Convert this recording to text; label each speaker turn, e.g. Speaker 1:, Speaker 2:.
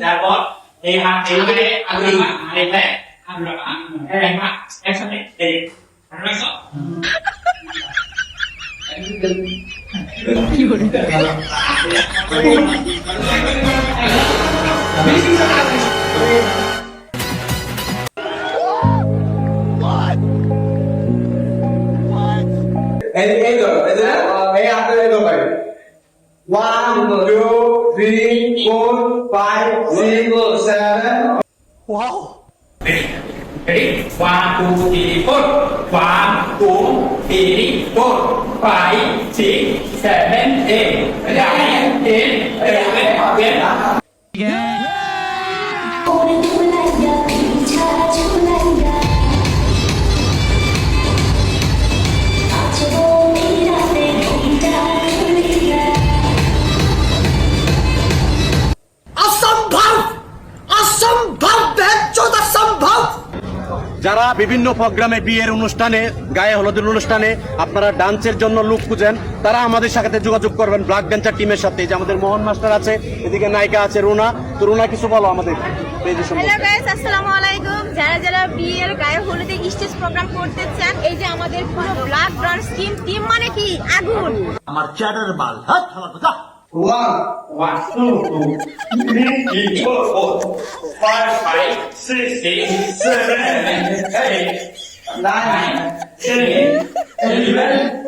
Speaker 1: তারপর এই হাত এইভাবে আগুন আরেকটা আগুন এই হাত একসাথে এই রাখো কি হলো
Speaker 2: এই হাতে এই ভাই 1 2 3 4 5 6 7
Speaker 1: wow ready 1 2 3 4 1 2 3 4 5 6 7 8 9 10 11
Speaker 3: যারা বিভিন্ন প্রোগ্রামে বিয়ের অনুষ্ঠানে গায়ে হলুদের অনুষ্ঠানে আপনারা ডান্সের জন্য লুক খুঁজেন তারা আমাদের সাথে যোগাযোগ করবেন ব্ল্যাক ড্যান্সার টিমের সাথে। যে আমাদের মোহন মাস্টার আছে, এদিকে নায়িকা আছে রুনা। তো রুনা কিছু বলো আমাদের পেজে সম্পর্কে।
Speaker 4: হ্যালো গাইস, আসসালামু আলাইকুম। যারা যারা বিয়ের গায়ে হলুদে স্টেজ প্রোগ্রাম করতে চান, এই যে আমাদের পুরো ব্ল্যাক ডান্স টিম মানে কি আগুন।
Speaker 5: আমার চ্যাটার বাল হাত খাবার কথা
Speaker 1: 1 2 3 4 5 6 7 8 9 10 11